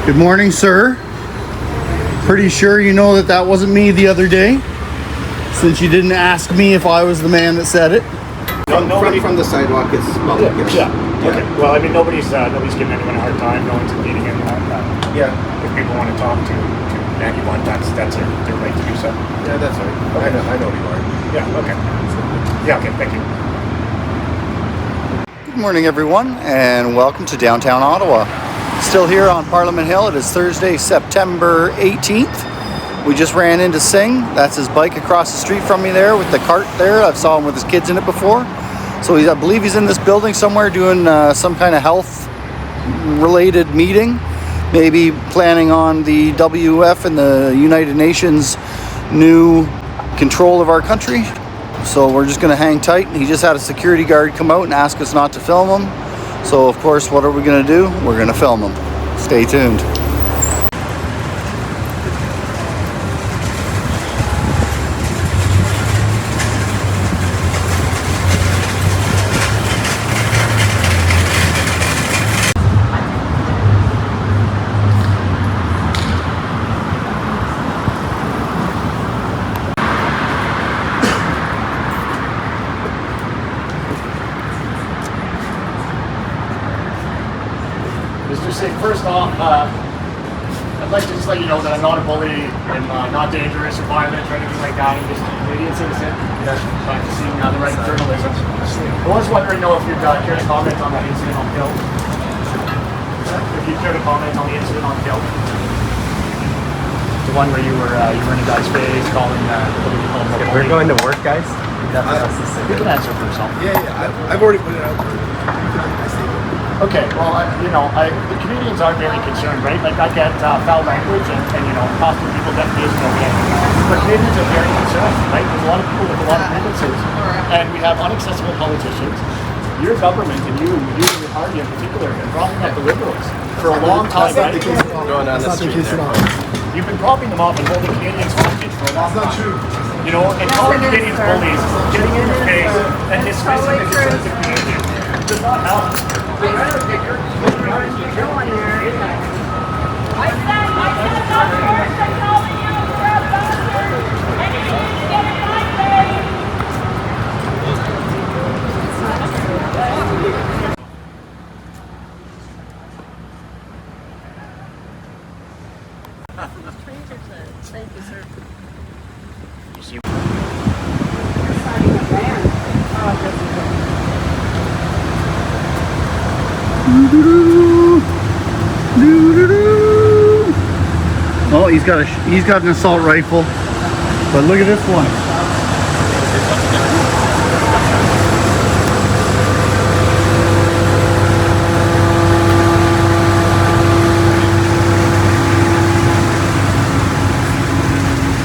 Good morning, sir. Pretty sure you know that wasn't me the other day, since you didn't ask me if I was the man that said it. From the sidewalk, it's public. Yeah. Okay. Well, I mean, nobody's giving anyone a hard time. No one's impeding him. If people want to talk to anyone, that's their right to do so. Yeah, that's right. Okay. I know you are. Yeah. Okay. Yeah. Okay. Thank you. Good morning, everyone, and welcome to downtown Ottawa. Still here on Parliament Hill. It is Thursday, September 18th. We just ran into Singh. That's his bike across the street from me there with the cart there. I saw him with his kids in it before. So I believe he's in this building somewhere doing some kind of health-related meeting. Maybe planning on the WF and the United Nations new control of our country. So we're just going to hang tight. He just had a security guard come out and ask us not to film him. So of course, what are we going to do? We're going to film him. Stay tuned. First off, I'd like to just let you know that I'm not a bully and not dangerous or violent or anything like that. I'm just a Canadian citizen practicing the right of journalism. I was wondering though if you'd care to comment on that incident on Hill. If you'd care to comment on the incident on Hill. The one where you were in a guy's face calling we're going to work, guys? You can answer for yourself. Yeah. I've already put it out. Okay, well, the Canadians are very concerned, right? Like, I get foul language and hostile people definitely isn't okay. But Canadians are very concerned, right? There's a lot of people with a lot of grievances. And we have unaccessible politicians. Your government and you and your party in particular have been propping up the Liberals for a long time, right? Going on the street there. You've been propping them up and holding Canadians hostage for a long time. That's not true. And calling Canadians bullies, getting in your face, and dismissing the concerns of Canadians does not help. I said not first, I'm calling you for a bastard, and you need to get in my face. Thank you, sir. You see? Oh, he's got an assault rifle, but look at this one.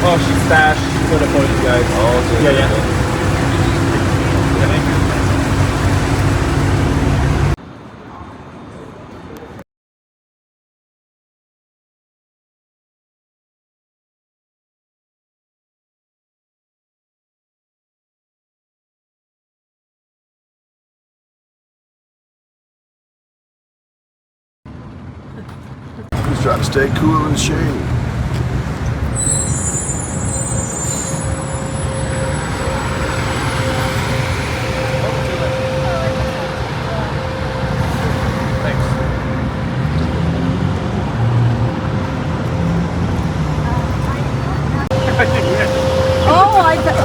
Oh, she's stashed. She's gonna point you guys. Oh, Yeah. He's trying to stay cool in the shade.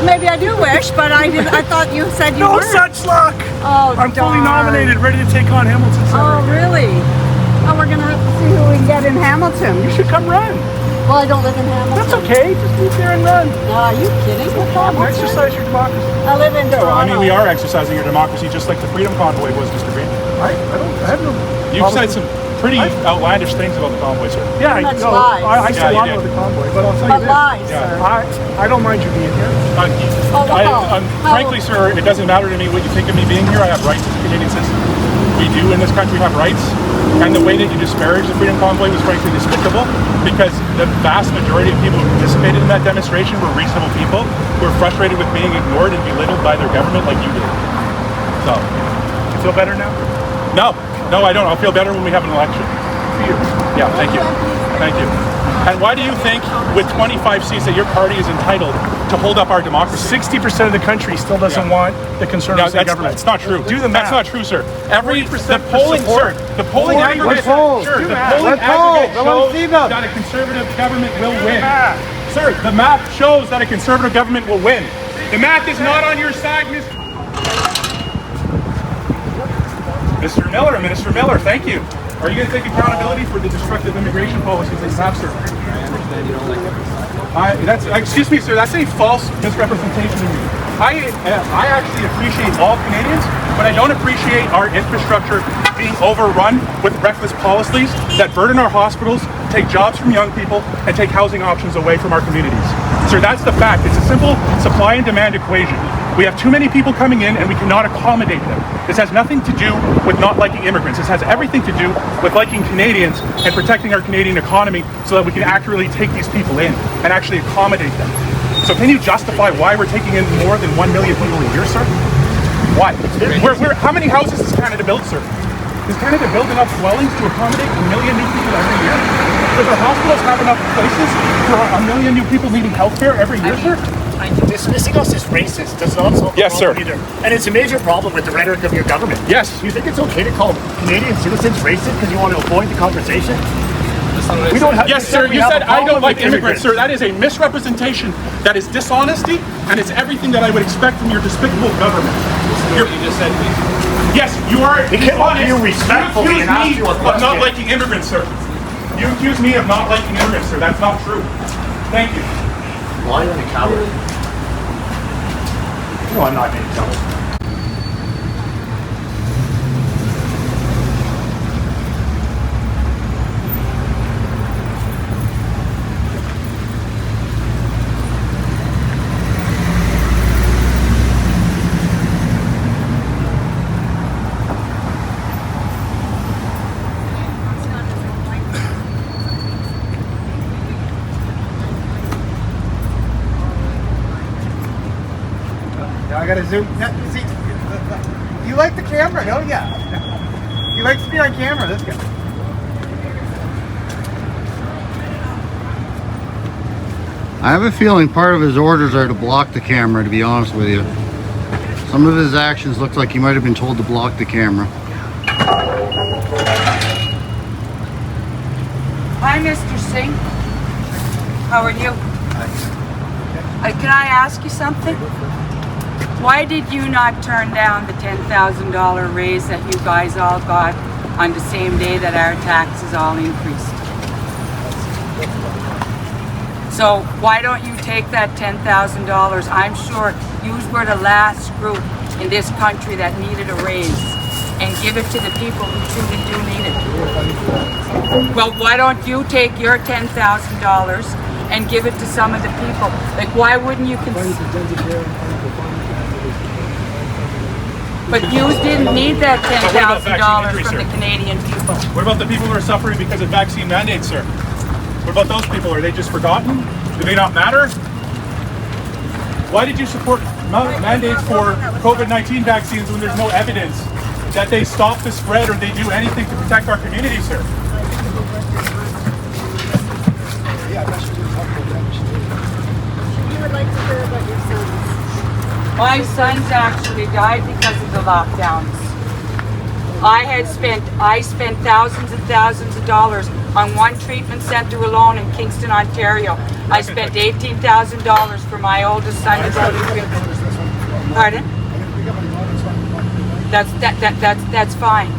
Maybe I do wish, but I thought you said you No weren't. such luck! Oh, I'm fully darn. nominated, ready to take on Hamilton. Oh, really? Oh, we're gonna have to see who we can get in Hamilton. You should come run. Well, I don't live in Hamilton. That's okay, just move there and run. Are you kidding? Exercise your democracy. I live in Toronto. Well, I mean, we are exercising your democracy just like the Freedom Convoy was, Mr. Green. I have no You've said some pretty outlandish things about the convoy, sir. Yeah, Pretty much no, lies. I say a lot you about did. the convoy, but I'll tell But you this. lies, sir. I don't mind you being here. Frankly, sir, it doesn't matter to me what you think of me being here. I have rights as a Canadian citizen. We do in this country have rights. And the way that you disparaged the Freedom Convoy was frankly despicable, because the vast majority of people who participated in that demonstration were reasonable people who were frustrated with being ignored and belittled by their government like you did. So, You feel better now? no, I don't. I'll feel better when we have an election. for you. Yeah, thank you. Thank you. And why do you think with 25 seats that your party is entitled to hold up our democracy? 60% of the country still doesn't want the Conservative state government. That's not true. Do the math. That's not true, sir. The polling aggregate shows that a Conservative government will win. Sir, the math shows that a Conservative government will win. The math is not on your side, Mr. Miller. Minister Miller, thank you. Are you going to take accountability for the destructive immigration policies that you have, sir? Excuse me, sir, that's a false misrepresentation of me. I actually appreciate all Canadians, but I don't appreciate our infrastructure being overrun with reckless policies that burden our hospitals, take jobs from young people, and take housing options away from our communities. Sir, that's the fact. It's a simple supply and demand equation. We have too many people coming in and we cannot accommodate them. This has nothing to do with not liking immigrants. This has everything to do with liking Canadians and protecting our Canadian economy so that we can accurately take these people in and actually accommodate them. So can you justify why we're taking in more than 1 million people a year, sir? Why? How many houses does Canada build, sir? Does Canada build enough dwellings to accommodate 1 million new people every year? Does our hospitals have enough places for 1 million new people needing health care every year, sir? Dismissing us as racist does not solve the Yes, problem sir. either. And it's a major problem with the rhetoric of your government. Yes. Do you think it's okay to call Canadian citizens racist because you want to avoid the conversation? We don't have. Yes, sir. You said I don't like immigrants, sir. That is a misrepresentation. That is dishonesty, and it's everything that I would expect from your despicable government. You just said. Yes, you are. We can't be respectful and ask you a of not question. liking immigrants, sir. You accuse me of not liking immigrants, sir. That's not true. Thank you. Lying and a coward. No, I'm not being jealous. I gotta zoom. No, see, you like the camera, don't ya? He likes to be on camera, this guy. I have a feeling part of his orders are to block the camera, to be honest with you. Some of his actions look like he might have been told to block the camera. Hi, Mr. Singh. How are you? Can I ask you something? Why did you not turn down the $10,000 raise that you guys all got on the same day that our taxes all increased? So why don't you take that $10,000? I'm sure you were the last group in this country that needed a raise, and give it to the people who truly do need it. Well, why don't you take your $10,000 and give it to some of the people? Like, why wouldn't you But you didn't need that $10,000 from the Canadian people. What about the people who are suffering because of vaccine mandates, sir? What about those people? Are they just forgotten? Do they not matter? Why did you support mandates for COVID-19 vaccines when there's no evidence that they stop the spread or they do anything to protect our community, sir? You would like to hear about your sons. My sons actually died because of the lockdowns. I spent thousands and thousands of dollars on one treatment center alone in Kingston, Ontario. I spent $18,000 for my oldest son to go to treatment. Pardon? That's fine.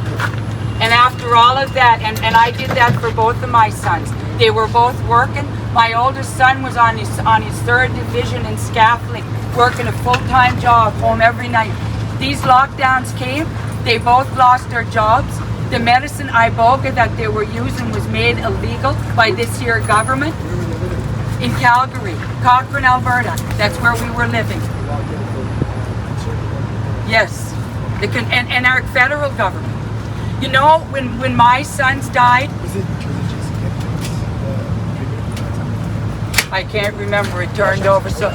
And after all of that, and I did that for both of my sons. They were both working. My oldest son was on his 3rd division in scaffolding, working a full-time job, home every night. These lockdowns came, they both lost their jobs. The medicine Iboga that they were using was made illegal by this here government in Calgary, Cochrane, Alberta. That's where we were living. Yes, and our federal government. You know, when my sons died, I can't remember. It turned over so.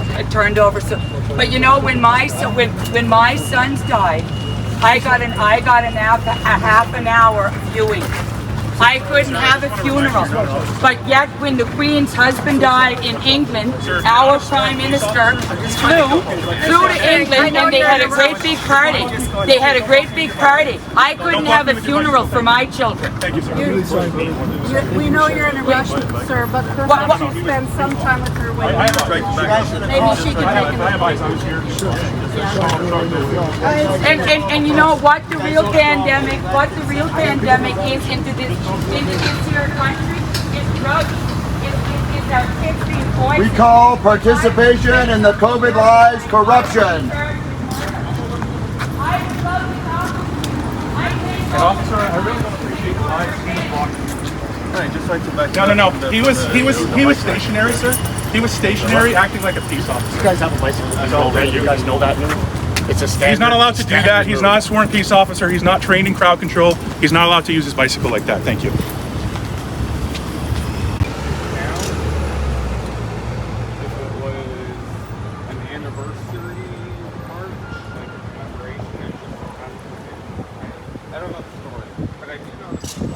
But you know, when my sons died, I got a half an hour viewing I couldn't have a funeral. But yet, when the Queen's husband died in England, our Prime Minister flew to England and they had a great big party. They had a great big party. I couldn't have a funeral for my children. Thank you, sir. We know you're in a rush, sir, but perhaps you spend some time with her when maybe she can take I have eyes on here. And you know what the real pandemic is into this here country is drugs. It's our kids being poisoned. We call participation in the COVID lies corruption. Officer, I really don't appreciate the lies. Just like to back No. He was stationary, sir. He was stationary, acting like a peace officer. You guys have a license already. You guys know that. It's a standard. He's not allowed to do that. He's not a sworn peace officer. He's not trained in crowd control. He's not allowed to use his bicycle like that. Thank you. If it was an anniversary march, like a commemoration, I don't know the story, but I do know